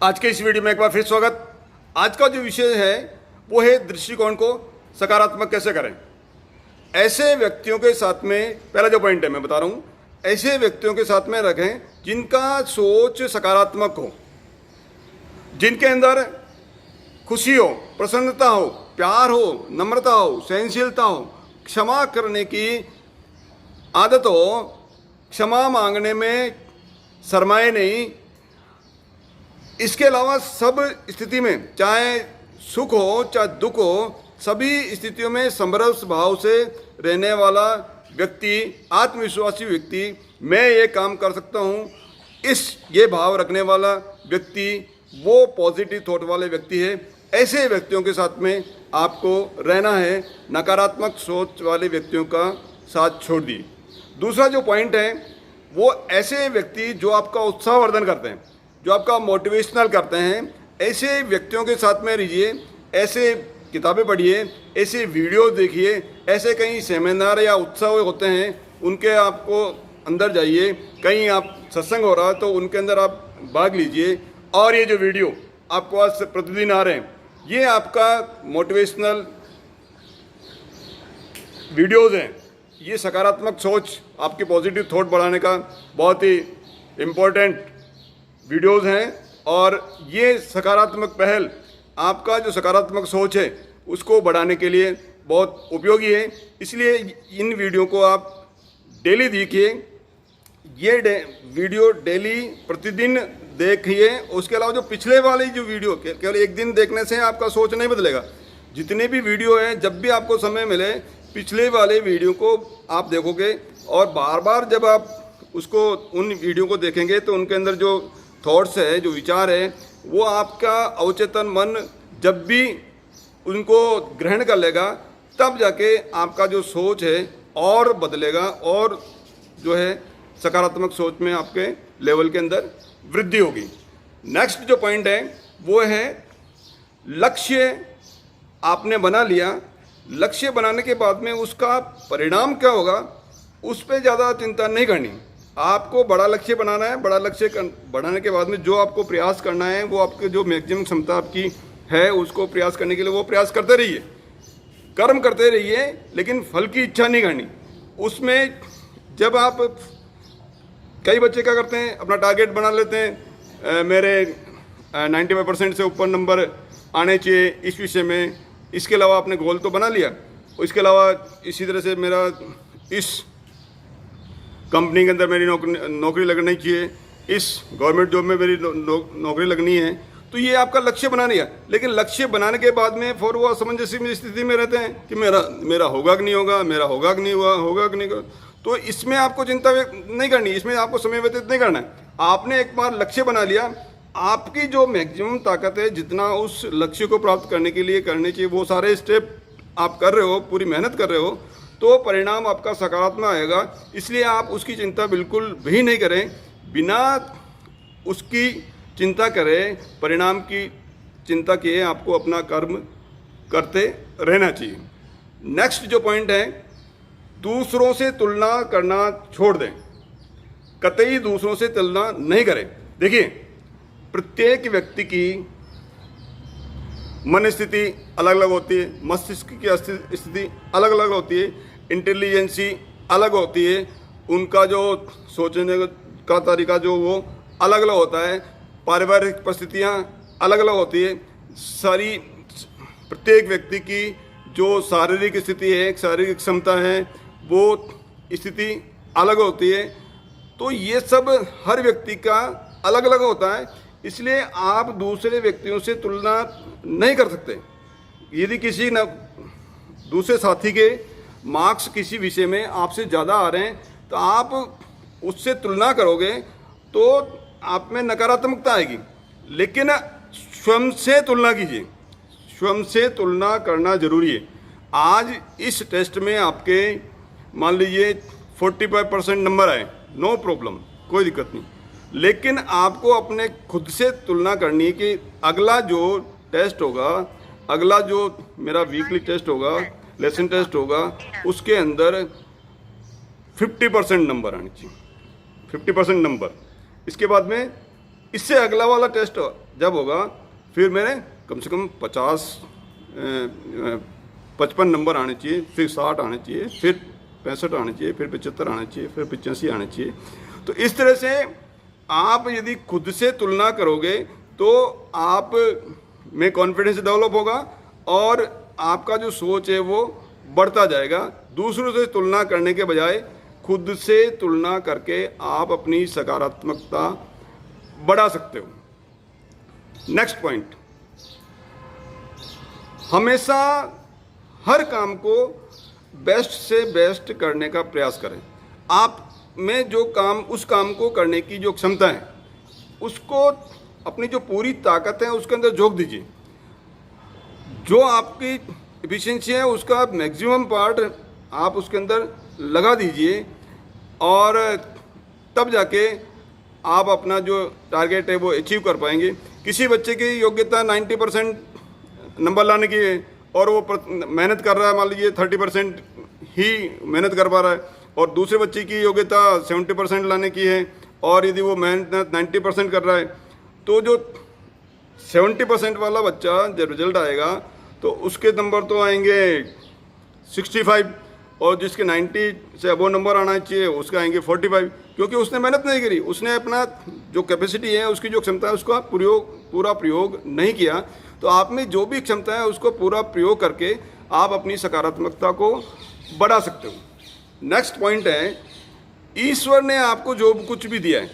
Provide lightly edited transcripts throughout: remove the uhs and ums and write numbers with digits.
आज के इस वीडियो में एक बार फिर स्वागत। आज का जो विषय है वो है दृष्टिकोण को सकारात्मक कैसे करें। ऐसे व्यक्तियों के साथ में, पहला जो पॉइंट है मैं बता रहा हूँ, ऐसे व्यक्तियों के साथ में रखें जिनका सोच सकारात्मक हो, जिनके अंदर खुशी हो, प्रसन्नता हो, प्यार हो, नम्रता हो, सहनशीलता हो, क्षमा करने की आदत हो, क्षमा मांगने में शर्माए नहीं। इसके अलावा सब स्थिति में, चाहे सुख हो चाहे दुख हो, सभी स्थितियों में समरस भाव से रहने वाला व्यक्ति, आत्मविश्वासी व्यक्ति, मैं ये काम कर सकता हूँ, ये भाव रखने वाला व्यक्ति, वो पॉजिटिव थॉट वाले व्यक्ति है। ऐसे व्यक्तियों के साथ में आपको रहना है, नकारात्मक सोच वाले व्यक्तियों का साथ छोड़ दी। दूसरा जो पॉइंट है वो ऐसे व्यक्ति जो आपका उत्साहवर्धन करते हैं, जो आपका मोटिवेशनल करते हैं, ऐसे व्यक्तियों के साथ में रहिए। ऐसे किताबें पढ़िए, ऐसे वीडियो देखिए, ऐसे कहीं सेमिनार या उत्सव होते हैं उनके आपको अंदर जाइए, कहीं आप सत्संग हो रहा है तो उनके अंदर आप भाग लीजिए। और ये जो वीडियो आपके पास प्रतिदिन आ रहे हैं, ये आपका मोटिवेशनल वीडियोज़ हैं। ये सकारात्मक सोच, आपकी पॉजिटिव थॉट बढ़ाने का बहुत ही इम्पोर्टेंट वीडियोस हैं। और ये सकारात्मक पहल आपका जो सकारात्मक सोच है उसको बढ़ाने के लिए बहुत उपयोगी है। इसलिए इन वीडियो को आप डेली देखिए, ये वीडियो डेली प्रतिदिन देखिए। उसके अलावा जो पिछले वाली जो वीडियो, केवल एक दिन देखने से आपका सोच नहीं बदलेगा। जितने भी वीडियो हैं, जब भी आपको समय मिले पिछले वाले वीडियो को आप देखोगे और बार बार जब आप उसको उन वीडियो को देखेंगे तो उनके अंदर जो थॉट्स है, जो विचार है, वो आपका अवचेतन मन जब भी उनको ग्रहण कर लेगा तब जाके आपका जो सोच है और बदलेगा और जो है सकारात्मक सोच में आपके लेवल के अंदर वृद्धि होगी। नेक्स्ट जो पॉइंट है वो है लक्ष्य आपने बना लिया। लक्ष्य बनाने के बाद में उसका परिणाम क्या होगा उस पर ज़्यादा चिंता नहीं करनी। आपको बड़ा लक्ष्य बनाना है। बड़ा लक्ष्य बनाने के बाद में जो आपको प्रयास करना है, वो आपके जो मैक्सिमम क्षमता आपकी है उसको प्रयास करने के लिए वो प्रयास करते रहिए, कर्म करते रहिए, लेकिन फल की इच्छा नहीं करनी। उसमें जब आप, कई बच्चे क्या करते हैं, अपना टारगेट बना लेते हैं, मेरे 95% से ऊपर नंबर आने चाहिए इस विषय में। इसके अलावा आपने गोल तो बना लिया, इसके अलावा इसी तरह से मेरा इस कंपनी के अंदर मेरी नौकरी लगनी चाहिए, इस गवर्नमेंट जॉब में मेरी नौकरी लगनी है। तो ये आपका लक्ष्य बना लिया, लेकिन लक्ष्य बनाने के बाद में फिर वो असमंजस में स्थिति में रहते हैं कि मेरा होगा कि नहीं होगा, मेरा होगा कि नहीं हुआ, होगा कि नहीं होगा। तो इसमें आपको चिंता नहीं करनी, इसमें आपको समय व्यतीत नहीं करना है। आपने एक बार लक्ष्य बना लिया, आपकी जो मैक्सिमम ताकत है, जितना उस लक्ष्य को प्राप्त करने के लिए करनी चाहिए, वो सारे स्टेप आप कर रहे हो, पूरी मेहनत कर रहे हो, तो परिणाम आपका सकारात्मक आएगा। इसलिए आप उसकी चिंता बिल्कुल भी नहीं करें। बिना उसकी चिंता करें, परिणाम की चिंता किए आपको अपना कर्म करते रहना चाहिए। नेक्स्ट जो पॉइंट है, दूसरों से तुलना करना छोड़ दें। कतई दूसरों से तुलना नहीं करें। देखिए, प्रत्येक व्यक्ति की मन स्थिति अलग अलग होती है, मस्तिष्क की स्थिति अलग अलग होती है, इंटेलिजेंसी अलग होती है, उनका जो सोचने का तरीका जो वो अलग अलग होता है, पारिवारिक परिस्थितियाँ अलग अलग होती है। सारी प्रत्येक व्यक्ति की जो शारीरिक स्थिति है, शारीरिक क्षमता है, वो स्थिति अलग होती है। तो ये सब हर व्यक्ति का अलग अलग होता है। इसलिए आप दूसरे व्यक्तियों से तुलना नहीं कर सकते। यदि किसी दूसरे साथी के मार्क्स किसी विषय में आपसे ज़्यादा आ रहे हैं तो आप उससे तुलना करोगे तो आप में नकारात्मकता आएगी। लेकिन स्वयं से तुलना कीजिए, स्वयं से तुलना करना जरूरी है। आज इस टेस्ट में आपके मान लीजिए 45% नंबर आए, नो प्रॉब्लम, कोई दिक्कत नहीं। लेकिन आपको अपने खुद से तुलना करनी है कि अगला जो टेस्ट होगा, अगला जो मेरा वीकली टेस्ट होगा, लेसन टेस्ट होगा, उसके अंदर 50% नंबर आने चाहिए, 50% नंबर। इसके बाद में इससे अगला वाला टेस्ट जब होगा फिर मेरे कम से कम 55 नंबर आने चाहिए, फिर 60 आने चाहिए, फिर 65 आने चाहिए, फिर 75 आने चाहिए, फिर 85 आने चाहिए। तो इस तरह से आप यदि खुद से तुलना करोगे तो आप में कॉन्फिडेंस डेवलप होगा और आपका जो सोच है वो बढ़ता जाएगा। दूसरों से तुलना करने के बजाय खुद से तुलना करके आप अपनी सकारात्मकता बढ़ा सकते हो। नेक्स्ट पॉइंट, हमेशा हर काम को बेस्ट से बेस्ट करने का प्रयास करें। आप में जो काम, उस काम को करने की जो क्षमता है उसको, अपनी जो पूरी ताकत है उसके अंदर झोंक दीजिए। जो आपकी एफिशिएंसी है उसका मैक्सिमम पार्ट आप उसके अंदर लगा दीजिए और तब जाके आप अपना जो टारगेट है वो अचीव कर पाएंगे। किसी बच्चे की योग्यता 90% नंबर लाने की है और वो मेहनत कर रहा है, मान लीजिए 30% ही मेहनत कर पा रहा है, और दूसरे बच्चे की योग्यता 70% लाने की है और यदि वो मेहनत 90% कर रहा है, तो जो 70% वाला बच्चा जब रिजल्ट आएगा तो उसके नंबर तो आएंगे 65 और जिसके 90 से अबो नंबर आना चाहिए उसका आएंगे 45, क्योंकि उसने मेहनत नहीं करी, उसने अपना जो कैपेसिटी है, उसकी जो क्षमता है उसका पूरा प्रयोग नहीं किया। तो आप में जो भी क्षमता है उसको पूरा प्रयोग करके आप अपनी सकारात्मकता को बढ़ा सकते हो। नेक्स्ट पॉइंट है, ईश्वर ने आपको जो कुछ भी दिया है,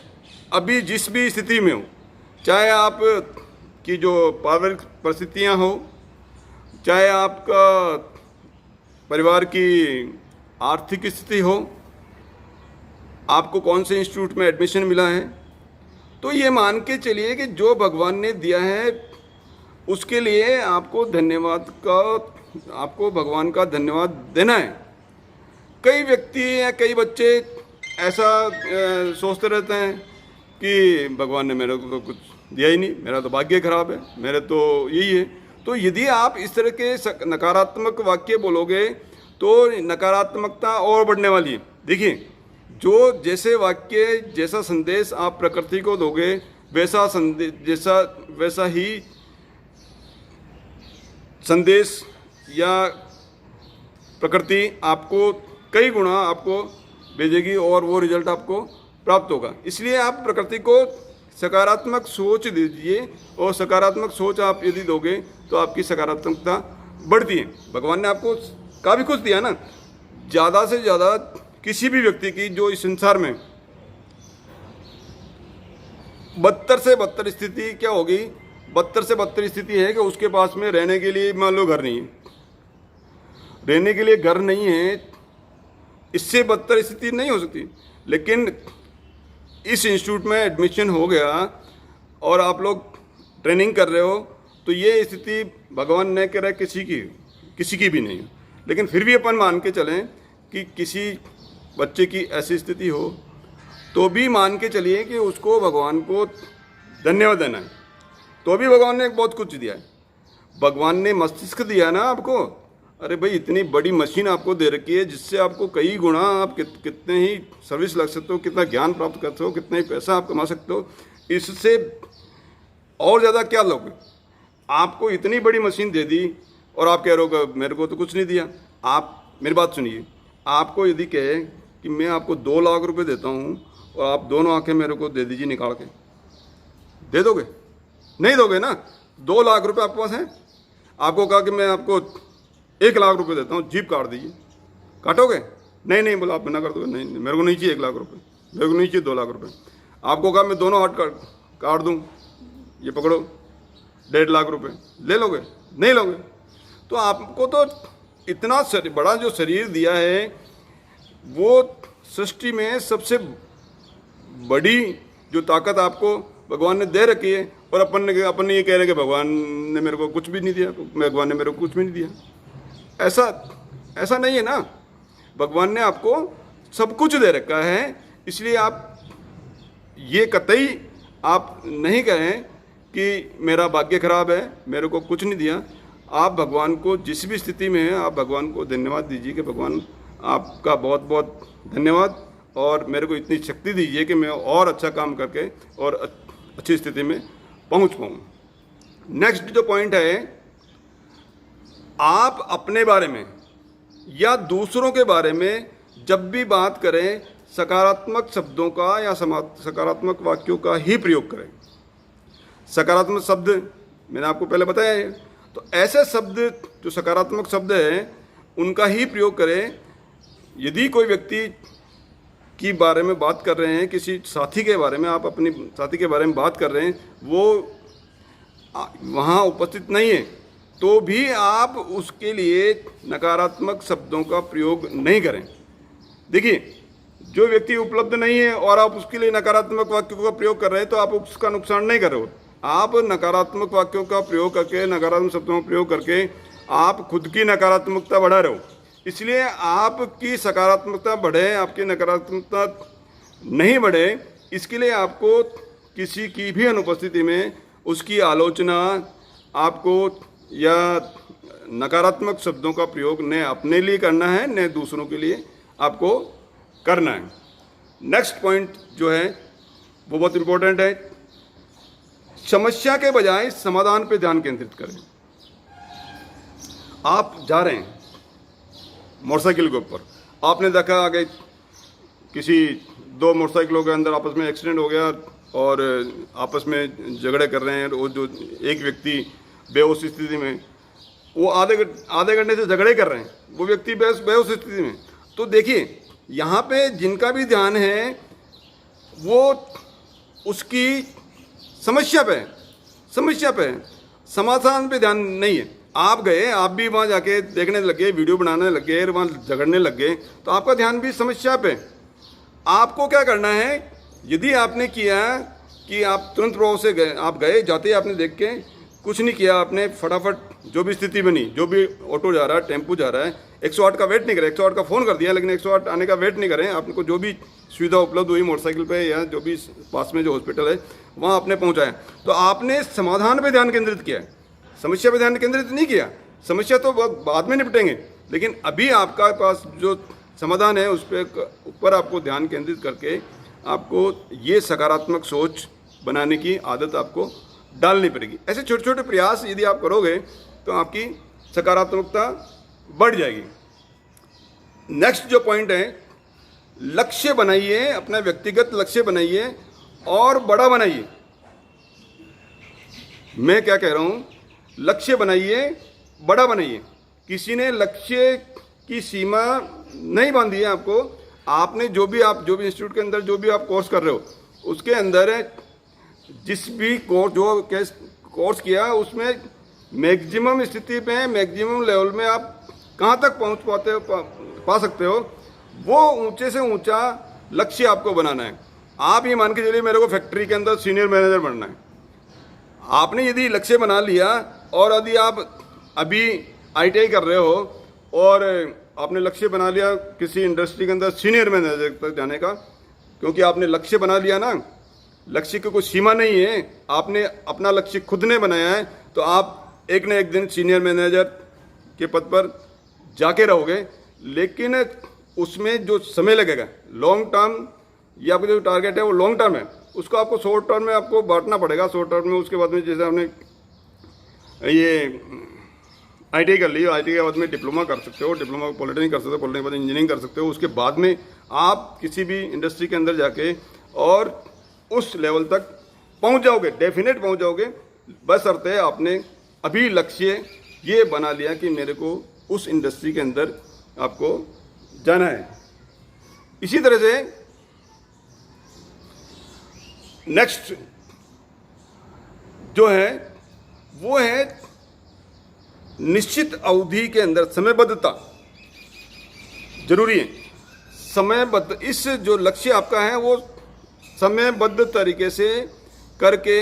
अभी जिस भी स्थिति में हो, चाहे आप की जो पारिवारिक परिस्थितियाँ हो, चाहे आपका परिवार की आर्थिक स्थिति हो, आपको कौन से इंस्टीट्यूट में एडमिशन मिला है, तो ये मान के चलिए कि जो भगवान ने दिया है उसके लिए आपको भगवान का धन्यवाद देना है। कई व्यक्ति या कई बच्चे ऐसा सोचते रहते हैं कि भगवान ने मेरे को कुछ दिया ही नहीं, मेरा तो भाग्य खराब है, मेरे तो यही है। तो यदि आप इस तरह के नकारात्मक वाक्य बोलोगे तो नकारात्मकता और बढ़ने वाली है। देखिए, जो जैसे वाक्य, जैसा संदेश आप प्रकृति को दोगे वैसा ही संदेश या प्रकृति आपको कई गुना आपको भेजेगी और वो रिजल्ट आपको प्राप्त होगा। इसलिए आप प्रकृति को सकारात्मक सोच दीजिए और सकारात्मक सोच आप यदि दोगे तो आपकी सकारात्मकता बढ़ती है। भगवान ने आपको काफ़ी कुछ दिया ना, ज़्यादा से ज़्यादा किसी भी व्यक्ति की जो इस संसार में बदतर से बदतर स्थिति क्या होगी, बदतर से बदतर स्थिति है कि उसके पास में रहने के लिए मान लो घर नहीं है, रहने के लिए घर नहीं है, इससे बदतर स्थिति नहीं हो सकती। लेकिन इस इंस्टीट्यूट में एडमिशन हो गया और आप लोग ट्रेनिंग कर रहे हो, तो ये स्थिति भगवान ने कह रहा है किसी की भी नहीं। लेकिन फिर भी अपन मान के चलें कि किसी बच्चे की ऐसी स्थिति हो तो भी मान के चलिए कि उसको भगवान को धन्यवाद देना है। तो भी भगवान ने बहुत कुछ दिया है। भगवान ने मस्तिष्क दिया ना आपको, अरे भाई इतनी बड़ी मशीन आपको दे रखी है जिससे आपको कई गुना आप कितने ही सर्विस लग सकते हो, कितना ज्ञान प्राप्त करते हो, कितना ही पैसा आप कमा सकते हो। इससे और ज़्यादा क्या लोगे? आपको इतनी बड़ी मशीन दे दी और आप कह रहे हो मेरे को तो कुछ नहीं दिया। आप मेरी बात सुनिए, आपको यदि कहे कि मैं आपको 2 लाख रुपए देता हूँ और आप दोनों आंखें मेरे को दे दीजिए निकाल के, दे दोगे? नहीं दोगे ना। 2 लाख रुपए आपके पास हैं, आपको कहा कि मैं आपको 1 लाख रुपए देता हूँ, जीप काट दीजिए, काटोगे? नहीं बोला, आप मना कर दोगे, नहीं मेरे को नहीं चाहिए 1 लाख रुपए, मेरे को नहीं चाहिए 2 लाख रुपए। आपको कहा मैं दोनों हाथ काट दूँ, ये पकड़ो 1.5 लाख रुपए, ले लोगे? नहीं लोगे। तो आपको तो इतना बड़ा जो शरीर दिया है, वो सृष्टि में सबसे बड़ी जो ताकत आपको भगवान ने दे रखी है, और अपन ये कह रहे हैं कि भगवान ने मेरे को कुछ भी नहीं दिया, भगवान ने मेरे को कुछ भी नहीं दिया। ऐसा नहीं है ना। भगवान ने आपको सब कुछ दे रखा है, इसलिए आप ये कतई आप नहीं कहें कि मेरा भाग्य खराब है, मेरे को कुछ नहीं दिया। आप भगवान को जिस भी स्थिति में है, आप भगवान को धन्यवाद दीजिए कि भगवान आपका बहुत बहुत धन्यवाद, और मेरे को इतनी शक्ति दीजिए कि मैं और अच्छा काम करके और अच्छी स्थिति में पहुंच पाऊँ। नेक्स्ट जो पॉइंट है, आप अपने बारे में या दूसरों के बारे में जब भी बात करें, सकारात्मक शब्दों का या सकारात्मक वाक्यों का ही प्रयोग करें। सकारात्मक शब्द मैंने आपको पहले बताया है, तो ऐसे शब्द जो सकारात्मक शब्द हैं उनका ही प्रयोग करें। यदि कोई व्यक्ति के बारे में बात कर रहे हैं, किसी साथी के बारे में, आप अपनी साथी के बारे में बात कर रहे हैं, वो वहाँ उपस्थित नहीं है, तो भी आप उसके लिए नकारात्मक शब्दों का प्रयोग नहीं करें। देखिए, जो व्यक्ति उपलब्ध नहीं है और आप उसके लिए नकारात्मक वाक्यों का प्रयोग कर रहे हैं, तो आप उसका नुकसान नहीं कर रहे हो। आप नकारात्मक वाक्यों का प्रयोग करके, नकारात्मक शब्दों का प्रयोग करके आप खुद की नकारात्मकता बढ़ा रहे हो। इसलिए आपकी सकारात्मकता बढ़े, आपकी नकारात्मकता नहीं बढ़े, इसके लिए आपको किसी की भी अनुपस्थिति में उसकी आलोचना आपको या नकारात्मक शब्दों का प्रयोग न अपने लिए करना है, न दूसरों के लिए आपको करना है। नेक्स्ट पॉइंट जो है वो बहुत इंपॉर्टेंट है। समस्या के बजाय समाधान पे ध्यान केंद्रित करें। आप जा रहे हैं मोटरसाइकिल के ऊपर, आपने देखा आगे किसी दो मोटरसाइकिलों के अंदर आपस में एक्सीडेंट हो गया और आपस में झगड़े कर रहे हैं। वो जो एक व्यक्ति बेहोश स्थिति में, वो आधे घंटे से झगड़े कर रहे हैं, वो व्यक्ति बेहोश स्थिति में। तो देखिए, यहाँ पे जिनका भी ध्यान है वो उसकी समस्या पे समाधान पे ध्यान नहीं है। आप गए, आप भी वहाँ जाके देखने लगे, वीडियो बनाने लगे, वहाँ झगड़ने लग गए, तो आपका ध्यान भी समस्या पे। आपको क्या करना है, यदि आपने किया कि आप तुरंत प्रभाव से गए, आप गए, जाते ही आपने देख के कुछ नहीं किया, आपने फटाफट जो भी स्थिति बनी, जो भी ऑटो जा रहा है, टेम्पो जा रहा है, 108 का वेट नहीं करें, 108 का फ़ोन कर दिया, लेकिन 108 आने का वेट नहीं करें। आपको जो भी सुविधा उपलब्ध हुई मोटरसाइकिल पे या जो भी पास में जो हॉस्पिटल है वहाँ आपने पहुँचाया, तो आपने समाधान पे ध्यान केंद्रित किया है, समस्या पे ध्यान केंद्रित नहीं किया। समस्या तो बाद में निपटेंगे, लेकिन अभी आपका पास जो समाधान है उस पर ऊपर आपको ध्यान केंद्रित करके आपको ये सकारात्मक सोच बनाने की आदत आपको डालनी पड़ेगी। ऐसे छोटे छोटे प्रयास यदि आप करोगे तो आपकी सकारात्मकता बढ़ जाएगी। नेक्स्ट जो पॉइंट है, लक्ष्य बनाइए, अपना व्यक्तिगत लक्ष्य बनाइए और बड़ा बनाइए। मैं क्या कह रहा हूँ, लक्ष्य बनाइए, बड़ा बनाइए। किसी ने लक्ष्य की सीमा नहीं बांधी है आपको। आपने जो भी इंस्टीट्यूट के अंदर जो भी आप कोर्स कर रहे हो, उसके अंदर जिस भी कोर्स किया उसमें मैक्सिमम स्थिति पे, मैक्सिमम लेवल में आप कहाँ तक पा सकते हो, वो ऊंचे से ऊंचा लक्ष्य आपको बनाना है। आप ये मान के चलिए मेरे को फैक्ट्री के अंदर सीनियर मैनेजर बनना है। आपने यदि लक्ष्य बना लिया और यदि आप अभी ITI कर रहे हो और आपने लक्ष्य बना लिया किसी इंडस्ट्री के अंदर सीनियर मैनेजर तक जाने का, क्योंकि आपने लक्ष्य बना लिया ना, लक्ष्य की कोई सीमा नहीं है, आपने अपना लक्ष्य खुद ने बनाया है, तो आप एक न एक दिन सीनियर मैनेजर के पद पर जाके रहोगे। लेकिन उसमें जो समय लगेगा, लॉन्ग टर्म, ये आपका जो टारगेट है वो लॉन्ग टर्म है, उसको आपको शॉर्ट टर्म में आपको बांटना पड़ेगा। शॉर्ट टर्म में उसके बाद में जैसे आपने ये ITI कर ली, ITI के बाद में डिप्लोमा कर सकते हो, डिप्लोमा पॉलिटेक्निक कर सकते हो, पॉलिटेक्निक के बाद इंजीनियरिंग कर सकते हो। उसके बाद में आप किसी भी इंडस्ट्री के अंदर जाके और उस लेवल तक पहुंच जाओगे, डेफिनेट पहुंच जाओगे, बशर्ते आपने अभी लक्ष्य ये बना लिया कि मेरे को उस इंडस्ट्री के अंदर आपको जाना है। इसी तरह से नेक्स्ट जो है वो है निश्चित अवधि के अंदर समयबद्धता जरूरी है। समयबद्ध, इस जो लक्ष्य आपका है वो समयबद्ध तरीके से करके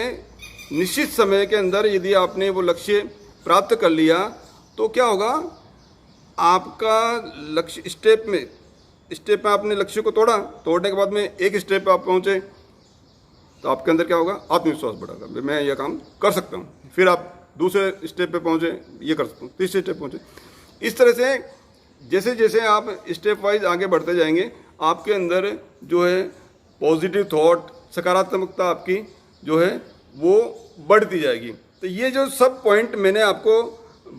निश्चित समय के अंदर यदि आपने वो लक्ष्य प्राप्त कर लिया तो क्या होगा, आपका लक्ष्य स्टेप में आपने लक्ष्य को तोड़ने के बाद में एक स्टेप पे आप पहुंचे तो आपके अंदर क्या होगा, आत्मविश्वास बढ़ेगा, मैं यह काम कर सकता हूँ। फिर आप दूसरे स्टेप पे पहुंचे, ये कर सकता हूँ, तीसरे स्टेप पहुंचे। इस तरह से जैसे जैसे आप स्टेप वाइज आगे बढ़ते जाएंगे, आपके अंदर जो है पॉजिटिव थॉट, सकारात्मकता आपकी जो है वो बढ़ती जाएगी। तो ये जो सब पॉइंट मैंने आपको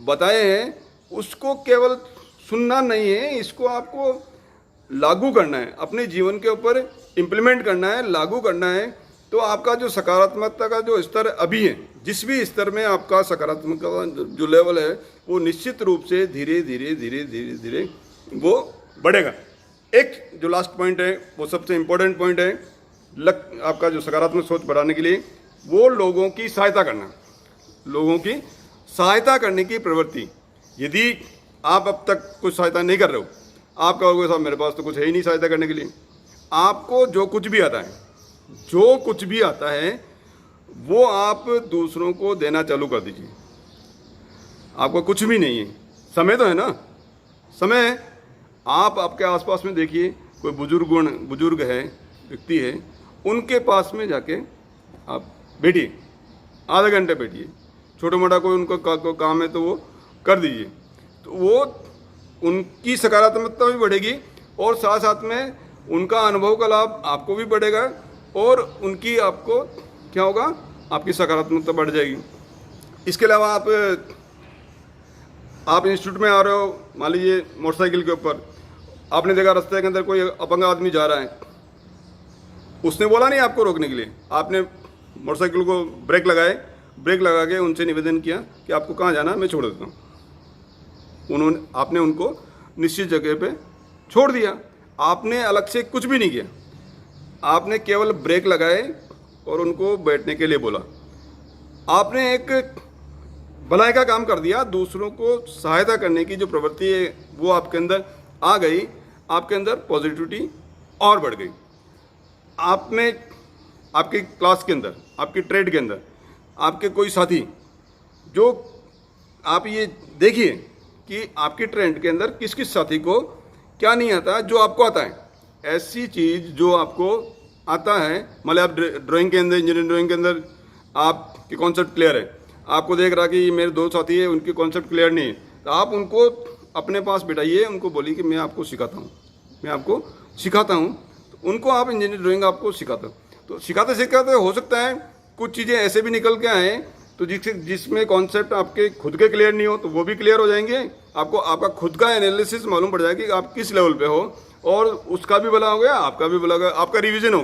बताए हैं उसको केवल सुनना नहीं है, इसको आपको लागू करना है, अपने जीवन के ऊपर इम्प्लीमेंट करना है, लागू करना है। तो आपका जो सकारात्मकता का जो स्तर अभी है, जिस भी स्तर में आपका सकारात्मकता का जो लेवल है वो निश्चित रूप से धीरे धीरे धीरे धीरे धीरे वो बढ़ेगा। एक जो लास्ट पॉइंट है वो सबसे इम्पोर्टेंट पॉइंट है आपका जो सकारात्मक सोच बढ़ाने के लिए, वो लोगों की सहायता करना, लोगों की सहायता करने की प्रवृत्ति। यदि आप अब तक कुछ सहायता नहीं कर रहे हो, आप कहोगे साहब मेरे पास तो कुछ है ही नहीं सहायता करने के लिए। आपको जो कुछ भी आता है, जो कुछ भी आता है वो आप दूसरों को देना चालू कर दीजिए। आपको कुछ भी नहीं है, समय तो है ना, समय है। आप आपके आसपास में देखिए, कोई बुजुर्ग है, व्यक्ति है, उनके पास में जाके आप बैठिए, आधा घंटे बैठिए, छोटा मोटा कोई उनको काम है तो वो कर दीजिए। तो वो उनकी सकारात्मकता भी बढ़ेगी और साथ साथ में उनका अनुभव का लाभ आपको भी बढ़ेगा और उनकी आपको क्या होगा, आपकी सकारात्मकता बढ़ जाएगी। इसके अलावा आप इंस्टीट्यूट में आ रहे हो, मान लीजिए मोटरसाइकिल के ऊपर, आपने देखा रास्ते के अंदर कोई अपंग आदमी जा रहा है, उसने बोला नहीं आपको रोकने के लिए, आपने मोटरसाइकिल को ब्रेक लगा के उनसे निवेदन किया कि आपको कहाँ जाना है, मैं छोड़ देता हूँ। आपने उनको निश्चित जगह पे छोड़ दिया, आपने अलग से कुछ भी नहीं किया, आपने केवल ब्रेक लगाए और उनको बैठने के लिए बोला। आपने एक भलाई का काम कर दिया, दूसरों को सहायता करने की जो प्रवृत्ति है वो आपके अंदर आ गई, आपके अंदर पॉजिटिविटी और बढ़ गई। आपने आपकी क्लास के अंदर, आपकी ट्रेड के अंदर, आपके कोई साथी, जो आप ये देखिए कि आपकी ट्रेड के अंदर किस किस साथी को क्या नहीं आता, जो आपको आता है, ऐसी चीज़ जो आपको आता है। मतलब आप ड्राइंग के अंदर, इंजीनियरिंग ड्राइंग के अंदर आपके कॉन्सेप्ट क्लियर है, आपको देख रहा कि मेरे दो साथी है उनके कॉन्सेप्ट क्लियर नहीं है, तो आप उनको अपने पास बिठाइए, उनको बोलिए कि मैं आपको सिखाता हूँ, तो उनको आप इंजीनियरिंग ड्राइंग आपको सिखाता हूँ। तो सिखाते हो सकता है कुछ चीज़ें ऐसे भी निकल के आए तो जिसमें कॉन्सेप्ट आपके खुद के क्लियर नहीं हो तो वो भी क्लियर हो जाएंगे। आपको आपका खुद का एनालिसिस मालूम पड़ जाएगा कि आप किस लेवल पे हो, और उसका भी भला हो गया, आपका भी भला हो गया, आपका रिवीजन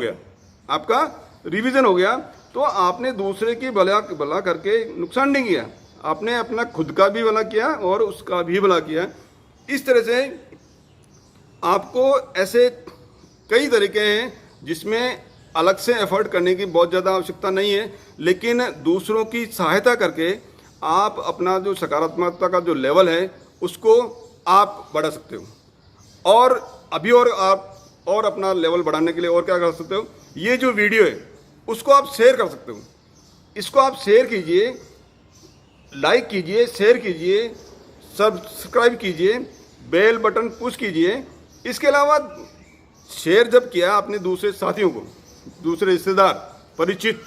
हो गया। तो आपने दूसरे की भला करके नुकसान नहीं किया, आपने अपना खुद का भी भला किया और उसका भी भला किया। इस तरह से आपको ऐसे कई तरीके हैं जिसमें अलग से एफर्ट करने की बहुत ज़्यादा आवश्यकता नहीं है, लेकिन दूसरों की सहायता करके आप अपना जो सकारात्मकता का जो लेवल है उसको आप बढ़ा सकते हो। और अभी और अपना लेवल बढ़ाने के लिए और क्या कर सकते हो, ये जो वीडियो है उसको आप शेयर कर सकते हो। इसको आप शेयर कीजिए, लाइक कीजिए, शेयर कीजिए, सब्सक्राइब कीजिए, बेल बटन पुश कीजिए। इसके अलावा शेयर जब किया आपने दूसरे साथियों को, दूसरे रिश्तेदार, परिचित,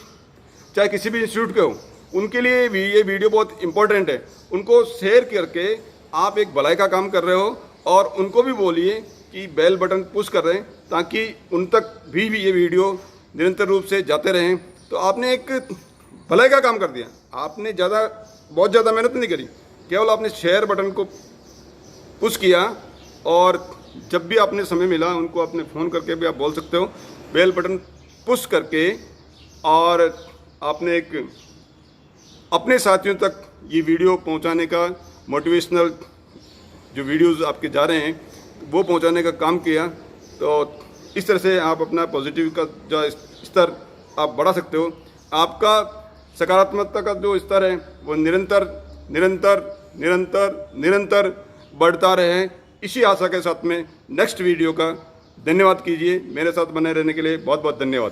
चाहे किसी भी इंस्टीट्यूट के हो, उनके लिए भी ये वीडियो बहुत इंपॉर्टेंट है। उनको शेयर करके आप एक भलाई का काम कर रहे हो और उनको भी बोलिए कि बेल बटन पुश कर रहे हैं ताकि उन तक भी ये वीडियो निरंतर रूप से जाते रहें। तो आपने एक भलाई का काम कर दिया, आपने बहुत ज़्यादा मेहनत नहीं करी, केवल आपने शेयर बटन को पुश किया। और जब भी आपने समय मिला उनको अपने फ़ोन करके भी आप बोल सकते हो, बेल बटन पुश करके, और आपने एक अपने साथियों तक ये वीडियो पहुंचाने का, मोटिवेशनल जो वीडियोस आपके जा रहे हैं वो पहुंचाने का काम किया। तो इस तरह से आप अपना पॉजिटिव का जो स्तर आप बढ़ा सकते हो। आपका सकारात्मकता का जो स्तर है वो निरंतर निरंतर निरंतर निरंतर बढ़ता रहे, इसी आशा के साथ में नेक्स्ट वीडियो का धन्यवाद कीजिए। मेरे साथ बने रहने के लिए बहुत बहुत धन्यवाद।